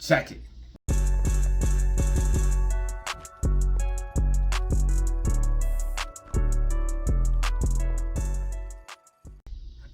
Check it.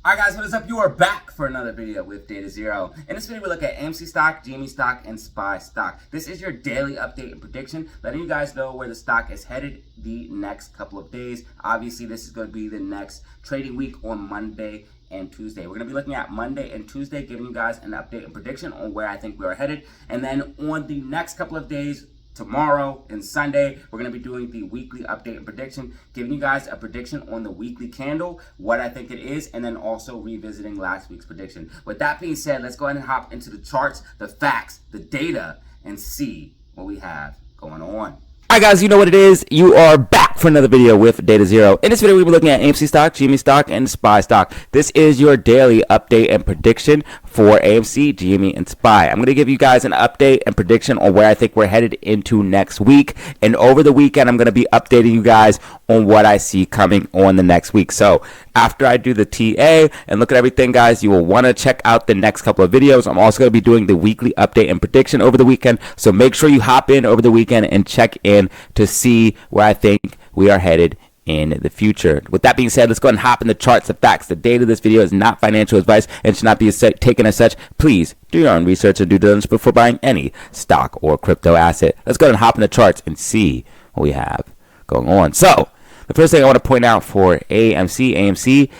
Alright guys, what is up? You are back for another video with DataZero. In this video, we look at AMC stock, GME stock, and SPY stock. This is your daily update and prediction, letting you guys know where the stock is headed the next couple of days. Obviously, this is going to be the next trading week on Monday and Tuesday. We're going to be looking at Monday and Tuesday, giving you guys an update and prediction on where I think we are headed. And then on the next couple of days, tomorrow and Sunday, we're going to be doing the weekly update and prediction, giving you guys a prediction on the weekly candle, what I think it is, and then also revisiting last week's prediction. With that being said, let's go ahead and hop into the charts, the facts, the data, and see what we have going on. Alright guys, you know what it is. You are back for another video with DataZero. In this video, we'll be looking at AMC stock, GME stock, and SPY stock. This is your daily update and prediction for AMC, GME, and SPY. I'm going to give you guys an update and prediction on where I think we're headed into next week. And over the weekend, I'm going to be updating you guys on what I see coming on the next week. So after I do the TA and look at everything, guys, you will want to check out the next couple of videos. I'm also going to be doing the weekly update and prediction over the weekend. So make sure you hop in over the weekend and check in to see where I think we are headed in the future. With that being said, let's go ahead and hop in the charts, the facts. The data of this video is not financial advice and should not be taken as such. Please do your own research and due diligence before buying any stock or crypto asset. Let's go ahead and hop in the charts and see what we have going on. So the first thing I want to point out for AMC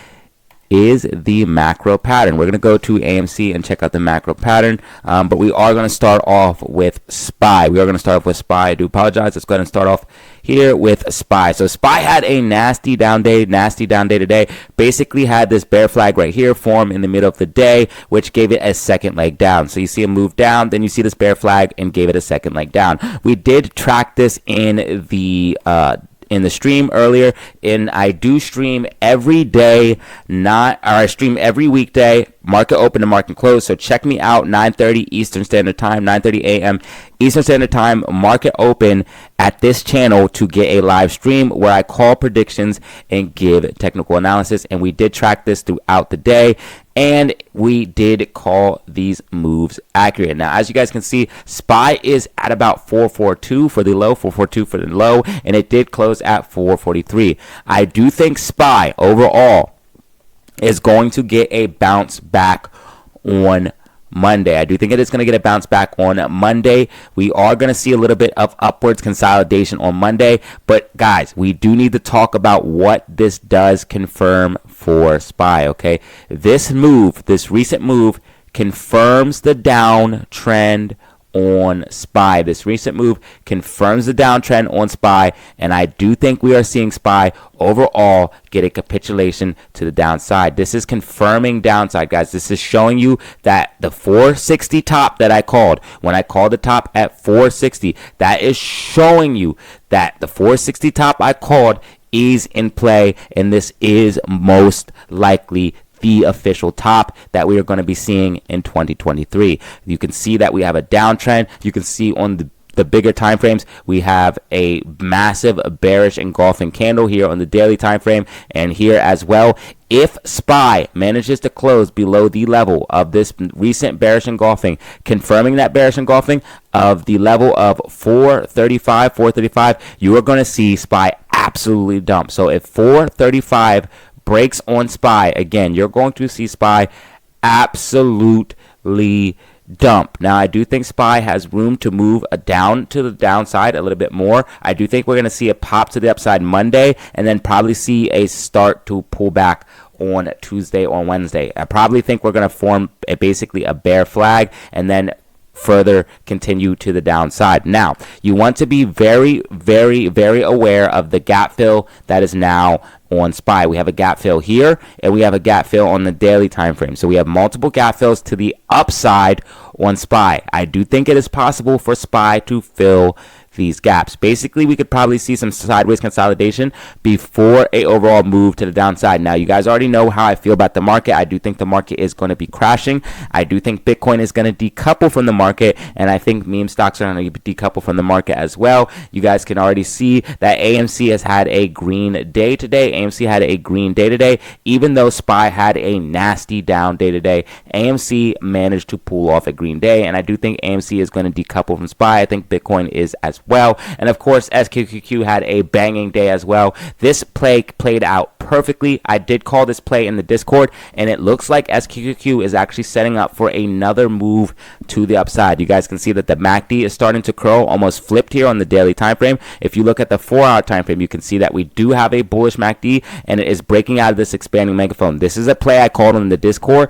is the macro pattern. We're going to go to AMC and check out the macro pattern, but we are going to start off with SPY. We are going to start off with SPY. I do apologize. Let's go ahead and start off here with SPY. So SPY had a nasty down day today. Basically had this bear flag right here form in the middle of the day, which gave it a second leg down. So you see it move down, then you see this bear flag and gave it a second leg down. We did track this in the stream earlier, and I do stream every day, I stream every weekday, market open to market close. So check me out 9:30 Eastern Standard Time, 9:30 a.m. Eastern Standard Time, market open at this channel to get a live stream where I call predictions and give technical analysis. And we did track this throughout the day, and we did call these moves accurate. Now, as you guys can see, SPY is at about 442 for the low, 442 for the low, and it did close at 443. I do think SPY overall is going to get a bounce back on Monday. I do think it is going to get a bounce back on Monday. We are going to see a little bit of upwards consolidation on Monday. But guys, we do need to talk about what this does confirm for SPY, okay? This recent move confirms the downtrend on SPY. This recent move confirms the downtrend on SPY, and I do think we are seeing SPY overall get a capitulation to the downside. This is confirming downside, guys. This is showing you that the 460 top that I called, when I called the top at 460, that is showing you that the 460 top I called is in play, and this is most likely the official top that we are going to be seeing in 2023. You can see that we have a downtrend. You can see on the bigger time frames, we have a massive bearish engulfing candle here on the daily time frame, and here as well. If SPY manages to close below the level of this recent bearish engulfing, confirming that bearish engulfing of the level of 435, you are going to see SPY absolutely dump. So if 435 breaks on SPY, again, you're going to see SPY absolutely dump. Now, I do think SPY has room to move down to the downside a little bit more. I do think we're going to see a pop to the upside Monday, and then probably see a start to pull back on Tuesday or Wednesday. I probably think we're going to form basically a bear flag, and then further continue to the downside. Now, you want to be very, very, very aware of the gap fill that is now on SPY. We have a gap fill here, and we have a gap fill on the daily time frame. So we have multiple gap fills to the upside on SPY. I do think it is possible for SPY to fill these gaps. Basically, we could probably see some sideways consolidation before a overall move to the downside. Now, you guys already know how I feel about the market. I do think the market is going to be crashing. I do think Bitcoin is going to decouple from the market, and I think meme stocks are going to decouple from the market as well. You guys can already see that AMC has had a green day today. AMC had a green day today. Even though SPY had a nasty down day today, AMC managed to pull off a green day, and I do think AMC is going to decouple from SPY. I think Bitcoin is as well, and of course SQQQ had a banging day as well. This play played out perfectly. I did call this play in the Discord, and it looks like SQQQ is actually setting up for another move to the upside. You guys can see that the MACD is starting to curl, almost flipped here on the daily time frame. If you look at the 4-hour time frame, you can see that we do have a bullish MACD, and it is breaking out of this expanding megaphone. This is a play I called in the Discord,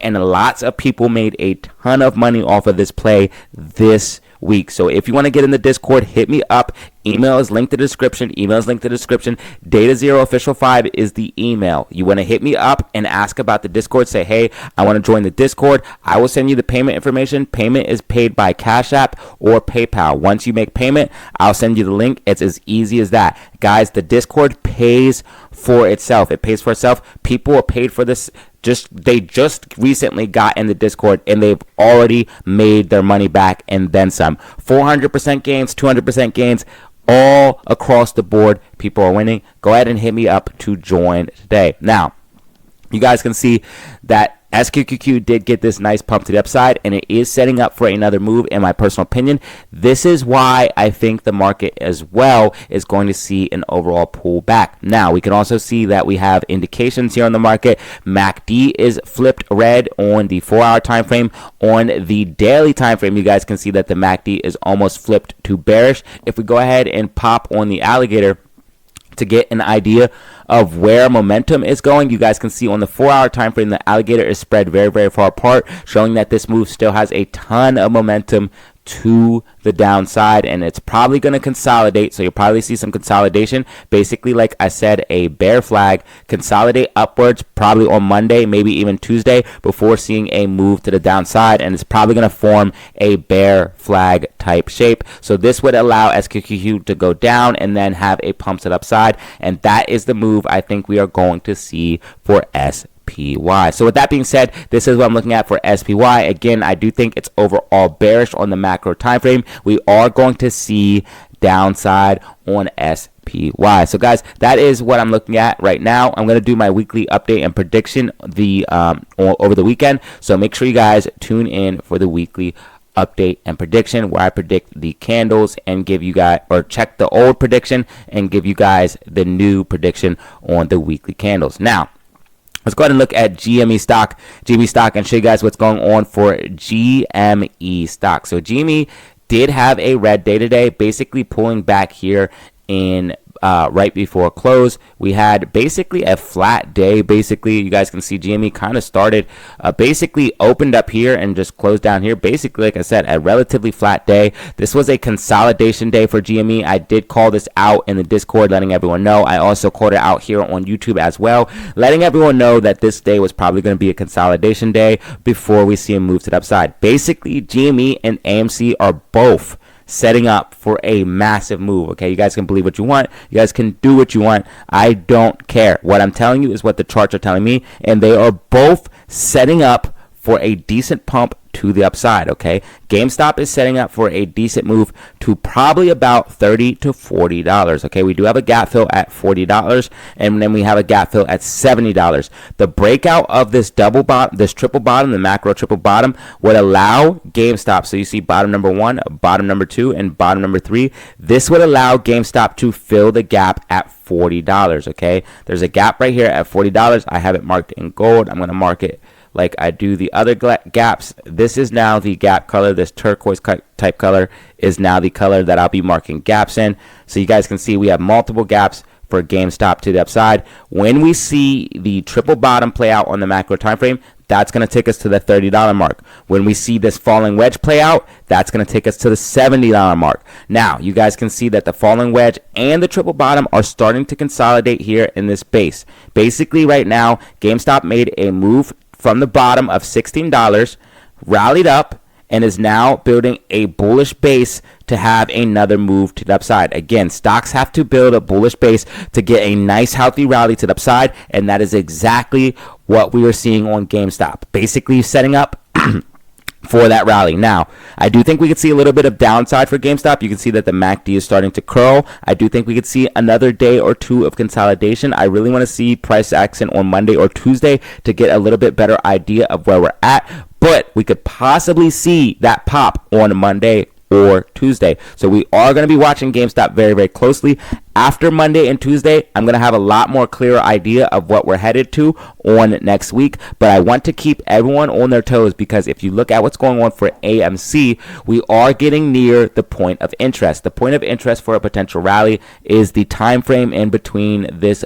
and lots of people made a ton of money off of this play this week. So if you want to get in the Discord, hit me up. Email is linked in the description. DataZero Official 5 is the email. You want to hit me up and ask about the Discord. Say, hey, I want to join the Discord. I will send you the payment information. Payment is paid by Cash App or PayPal. Once you make payment, I'll send you the link. It's as easy as that. Guys, the Discord pays for itself. It pays for itself. People are paid for this. They just recently got in the Discord, and they've already made their money back and then some. 400% gains, 200% gains, all across the board. People are winning. Go ahead and hit me up to join today. Now, you guys can see that SQQQ did get this nice pump to the upside, and it is setting up for another move, in my personal opinion. This is why I think the market as well is going to see an overall pullback. Now, we can also see that we have indications here on the market. MACD is flipped red on the 4-hour time frame. On the daily time frame, you guys can see that the MACD is almost flipped to bearish. If we go ahead and pop on the alligator to get an idea of where momentum is going, you guys can see on the 4-hour time frame, the alligator is spread very, very far apart, showing that this move still has a ton of momentum to the downside, and it's probably going to consolidate. So you'll probably see some consolidation. Basically, like I said, a bear flag, consolidate upwards probably on Monday, maybe even Tuesday, before seeing a move to the downside, and it's probably going to form a bear flag type shape. So this would allow SQQQ to go down and then have a pump to the upside, and that is the move I think we are going to see for SQQQ. SPY. So with that being said, this is what I'm looking at for SPY. Again, I do think it's overall bearish on the macro time frame. We are going to see downside on SPY. So guys, that is what I'm looking at right now. I'm going to do my weekly update and prediction over the weekend. So make sure you guys tune in for the weekly update and prediction, where I predict the candles and give you guys, or check the old prediction and give you guys the new prediction on the weekly candles. Now, let's go ahead and look at GME stock, and show you guys what's going on for GME stock. So GME did have a red day today, basically pulling back here in right before close. We had basically a flat day. Basically, you guys can see GME kind of started, basically opened up here and just closed down here. Basically, like I said, a relatively flat day. This was a consolidation day for GME. I did call this out in the Discord, letting everyone know. I also called it out here on YouTube as well, letting everyone know that this day was probably going to be a consolidation day before we see a move to the upside. Basically, GME and AMC are both setting up for a massive move. Okay, you guys can believe what you want, you guys can do what you want, I don't care. What I'm telling you is what the charts are telling me, and they are both setting up for a decent pump to the upside. Okay, GameStop is setting up for a decent move to probably about $30 to $40. Okay, we do have a gap fill at $40, and then we have a gap fill at $70. The breakout of this double bottom, this triple bottom, the macro triple bottom, would allow GameStop, so you see bottom number 1, bottom number 2, and bottom number 3, this would allow GameStop to fill the gap at $40. Okay, there's a gap right here at $40. I have it marked in gold. I'm going to mark it like I do the other gaps. This is now the gap color. This turquoise type color is now the color that I'll be marking gaps in. So you guys can see we have multiple gaps for GameStop to the upside. When we see the triple bottom play out on the macro time frame, that's going to take us to the $30 mark. When we see this falling wedge play out, that's going to take us to the $70 mark. Now, you guys can see that the falling wedge and the triple bottom are starting to consolidate here in this base. Basically, right now, GameStop made a move from the bottom of $16, rallied up, and is now building a bullish base to have another move to the upside. Again, stocks have to build a bullish base to get a nice healthy rally to the upside, and that is exactly what we are seeing on GameStop. Basically setting up for that rally. Now, I do think we could see a little bit of downside for GameStop. You can see that the MACD is starting to curl. I do think we could see another day or two of consolidation. I really want to see price action on Monday or Tuesday to get a little bit better idea of where we're at. but we could possibly see that pop on Monday or Tuesday. So we are going to be watching GameStop very, very closely. After Monday and Tuesday, I'm going to have a lot more clearer idea of what we're headed to on next week. But I want to keep everyone on their toes, because if you look at what's going on for AMC, we are getting near the point of interest. The point of interest for a potential rally is the time frame in between these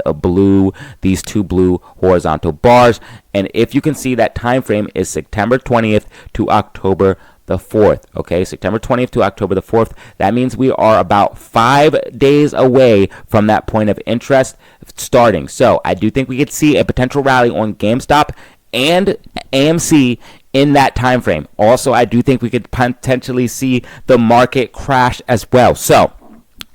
two blue horizontal bars. And if you can see, that time frame is September 20th to October the 4th. Okay, September 20th to October the 4th. That means we are about 5 days away from that point of interest starting. So I do think we could see a potential rally on GameStop and AMC in that time frame. Also, I do think we could potentially see the market crash as well. So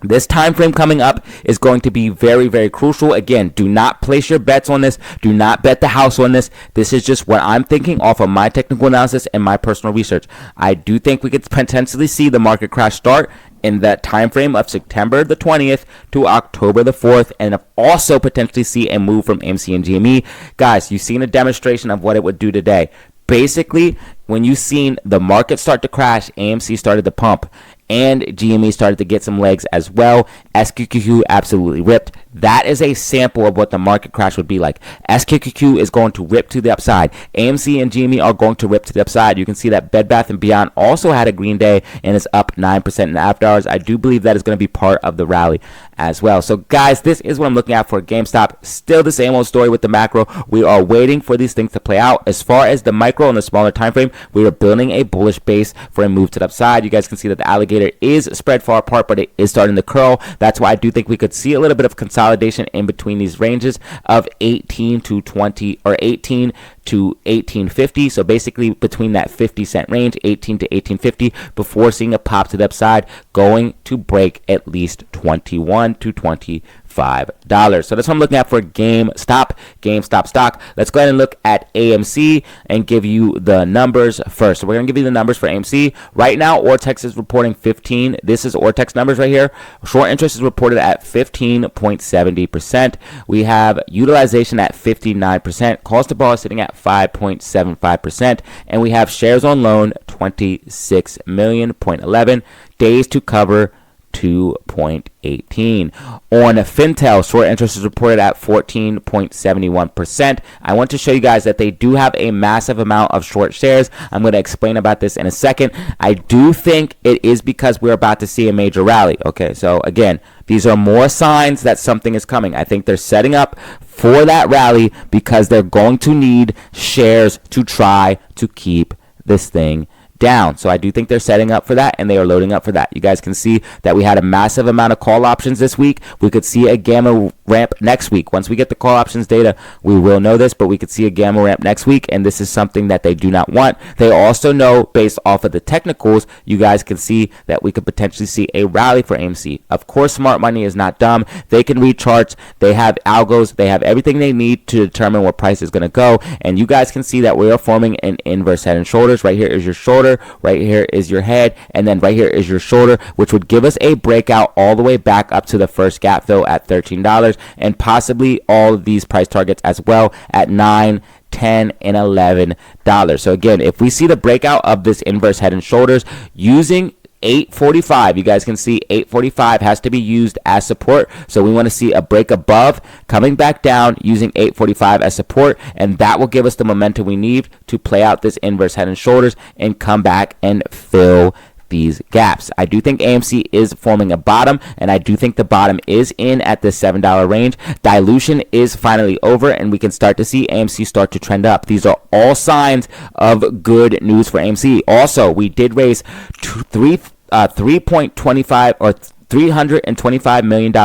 this time frame coming up is going to be very, very crucial. Again, do not place your bets on this. Do not bet the house on this. This is just what I'm thinking off of my technical analysis and my personal research. I do think we could potentially see the market crash start in that time frame of September the 20th to October the 4th, and also potentially see a move from AMC and GME. Guys, you've seen a demonstration of what it would do today. Basically, when you've seen the market start to crash, AMC started to pump, and GME started to get some legs as well. SQQQ absolutely ripped. That is a sample of what the market crash would be like. SQQQ is going to rip to the upside. AMC and GME are going to rip to the upside. You can see that Bed Bath & Beyond also had a green day and is up 9% in the after hours. I do believe that is going to be part of the rally as well. So guys, this is what I'm looking at for GameStop. Still the same old story with the macro. We are waiting for these things to play out. As far as the micro and the smaller time frame, we are building a bullish base for a move to the upside. You guys can see that the alligator is spread far apart, but it is starting to curl. That's why I do think we could see a little bit of consolidation in between these ranges of 18 to 20 or 18 to 18.50. So basically between that 50-cent range, 18 to 18.50, before seeing a pop to the upside, going to break at least 21 to 25 $5. So that's what I'm looking at for GameStop stock. Let's go ahead and look at AMC and give you the numbers first. So we're going to give you the numbers for AMC. Right now, Ortex is reporting 15. This is Ortex numbers right here. Short interest is reported at 15.70%. We have utilization at 59%. Cost to borrow sitting at 5.75%. And we have shares on loan 26 million, 0.11. Days to cover 2.18. On Fintel, short interest is reported at 14.71%. I want to show you guys that they do have a massive amount of short shares. I'm going to explain about this in a second. I do think it is because we're about to see a major rally. Okay, so again, these are more signs that something is coming. I think they're setting up for that rally because they're going to need shares to try to keep this thing down. So I do think they're setting up for that, and they are loading up for that. You guys can see that we had a massive amount of call options this week. We could see a gamma ramp next week. Once we get the call options data, we will know this, but we could see a gamma ramp next week, and this is something that they do not want. They also know, based off of the technicals, you guys can see that we could potentially see a rally for AMC. Of course, smart money is not dumb. They can read charts. They have algos. They have everything they need to determine where price is going to go, and you guys can see that we are forming an inverse head and shoulders. Right here is your shoulder. Right here is your head, and then right here is your shoulder, which would give us a breakout all the way back up to the first gap fill at $13, and possibly all of these price targets as well at $9, $10, and $11. So again, if we see the breakout of this inverse head and shoulders using 845, you guys can see 845 has to be used as support. So we want to see a break above, coming back down using 845 as support, and that will give us the momentum we need to play out this inverse head and shoulders and come back and fill these gaps. I do think AMC is forming a bottom, and I do think the bottom is in at the $7 range. Dilution is finally over, and we can start to see AMC start to trend up. These are all signs of good news for AMC. Also, we did raise 3.25 or $325 million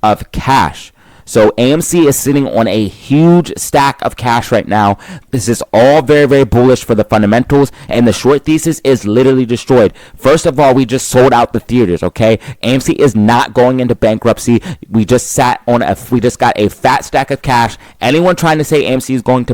of cash. So AMC is sitting on a huge stack of cash right now. This is all very, very bullish for the fundamentals, and the short thesis is literally destroyed. First of all, we just sold out the theaters, okay? AMC is not going into bankruptcy. We just got a fat stack of cash. Anyone trying to say AMC is going to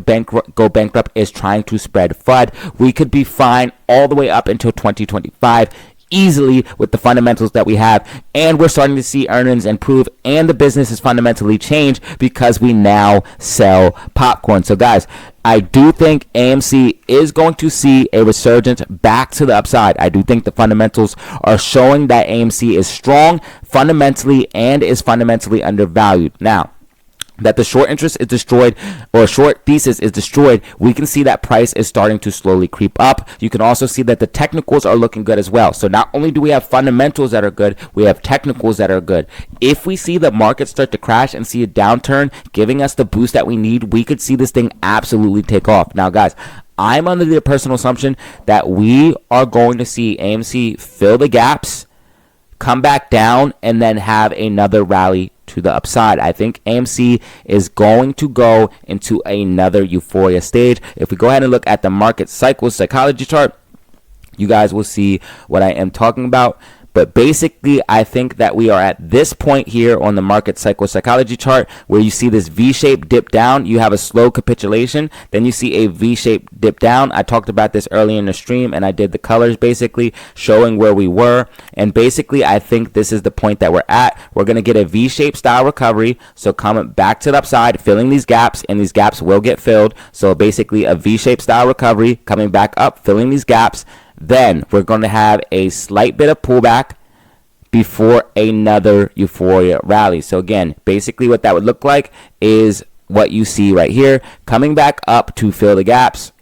go bankrupt is trying to spread FUD. We could be fine all the way up until 2025. easily with the fundamentals that we have, and we're starting to see earnings improve, and the business has fundamentally changed because we now sell popcorn. So guys, I do think AMC is going to see a resurgence back to the upside. I do think the fundamentals are showing that AMC is strong fundamentally and is fundamentally undervalued. Now, that the short interest is destroyed, or short thesis is destroyed, we can see that price is starting to slowly creep up. You can also see that the technicals are looking good as well. So not only do we have fundamentals that are good, we have technicals that are good. If we see the market start to crash and see a downturn giving us the boost that we need, we could see this thing absolutely take off. Now guys, I'm under the personal assumption that we are going to see AMC fill the gaps, come back down, and then have another rally to the upside. I think AMC is going to go into another euphoria stage. If we go ahead and look at the market cycle psychology chart, you guys will see what I am talking about. But basically, I think that we are at this point here on the market psychology chart where you see this V-shaped dip down. You have a slow capitulation. Then you see a V-shaped dip down. I talked about this earlier in the stream, and I did the colors basically showing where we were. And basically, I think this is the point that we're at. We're going to get a V-shaped style recovery. So coming back to the upside, filling these gaps, and these gaps will get filled. So basically, a V-shaped style recovery coming back up, filling these gaps. Then we're going to have a slight bit of pullback before another euphoria rally. So again, basically what that would look like is what you see right here, coming back up to fill the gaps.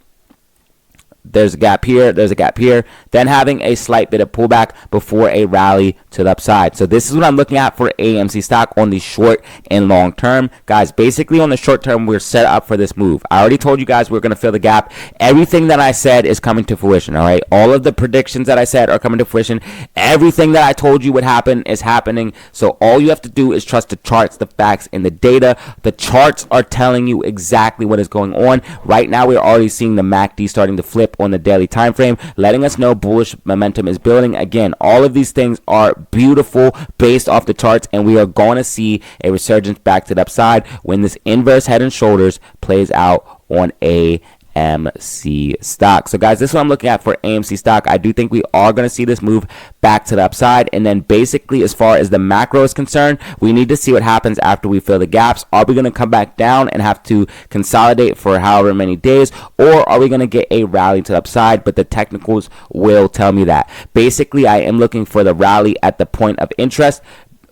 There's a gap here, there's a gap here, then having a slight bit of pullback before a rally to the upside. So this is what I'm looking at for AMC stock on the short and long term. Guys, basically on the short term, we're set up for this move. I already told you guys we're going to fill the gap. Everything that I said is coming to fruition, all right? All of the predictions that I said are coming to fruition. Everything that I told you would happen is happening. So all you have to do is trust the charts, the facts, and the data. The charts are telling you exactly what is going on. Right now, we're already seeing the MACD starting to flip on the daily time frame, letting us know bullish momentum is building. Again, all of these things are beautiful based off the charts, and we are going to see a resurgence back to the upside when this inverse head and shoulders plays out on AMC stock. So guys, this is what I'm looking at for AMC stock. I do think we are going to see this move back to the upside. And then basically, as far as the macro is concerned, we need to see what happens after we fill the gaps. Are we going to come back down and have to consolidate for however many days, or are we going to get a rally to the upside? But the technicals will tell me that. Basically, I am looking for the rally at the point of interest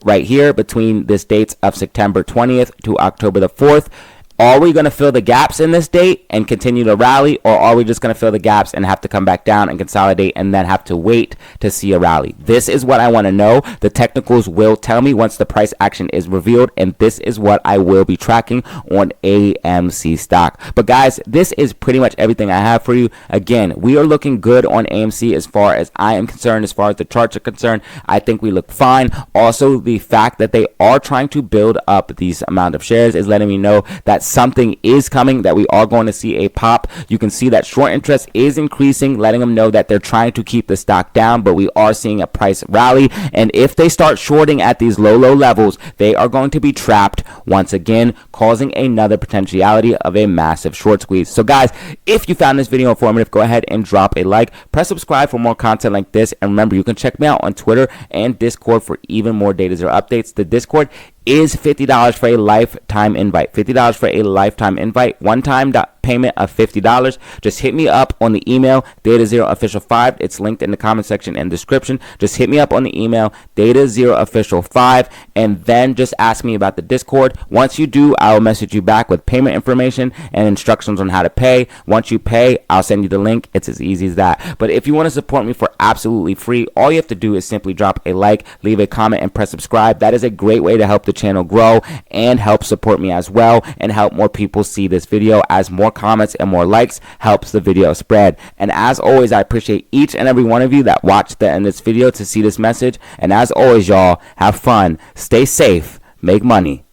right here between this dates of September 20th to October the 4th. Are we going to fill the gaps in this date and continue to rally, or are we just going to fill the gaps and have to come back down and consolidate and then have to wait to see a rally? This is what I want to know. The technicals will tell me once the price action is revealed, and this is what I will be tracking on AMC stock. But guys, this is pretty much everything I have for you. Again, we are looking good on AMC as far as I am concerned, as far as the charts are concerned. I think we look fine. Also, the fact that they are trying to build up these amount of shares is letting me know that something is coming, that we are going to see a pop. You can see that short interest is increasing, letting them know that they're trying to keep the stock down, but we are seeing a price rally. And if they start shorting at these low levels, they are going to be trapped once again, causing another potentiality of a massive short squeeze. So guys, if you found this video informative, go ahead and drop a like, press subscribe for more content like this, and remember, you can check me out on Twitter and Discord for even more DataZero updates. The Discord is $50 for a lifetime invite. $50 for a lifetime invite. One-time payment of $50. Just hit me up on the email, DataZeroOfficial5. It's linked in the comment section and description. Just hit me up on the email, DataZeroOfficial5, and then just ask me about the Discord. Once you do, I will message you back with payment information and instructions on how to pay. Once you pay, I'll send you the link. It's as easy as that. But if you want to support me for absolutely free, all you have to do is simply drop a like, leave a comment, and press subscribe. That is a great way to help the channel grow and help support me as well, and help more people see this video, as more comments and more likes helps the video spread. And as always, I appreciate each and every one of you that watched the end of this video to see this message. And as always, y'all, have fun, stay safe, make money.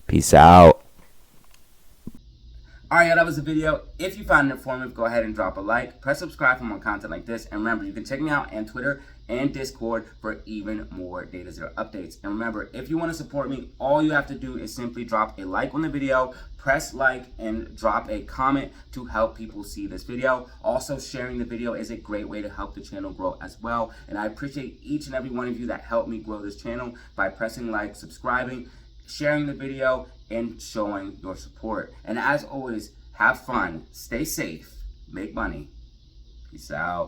Peace out. Alright, y'all, that was the video. If you found it informative, go ahead and drop a like. Press subscribe for more content like this. And remember, you can check me out on Twitter and Discord for even more DataZero updates. And remember, if you want to support me, all you have to do is simply drop a like on the video, press like, and drop a comment to help people see this video. Also, sharing the video is a great way to help the channel grow as well. And I appreciate each and every one of you that helped me grow this channel by pressing like, subscribing, sharing the video, and showing your support. And as always, have fun, stay safe, make money. Peace out.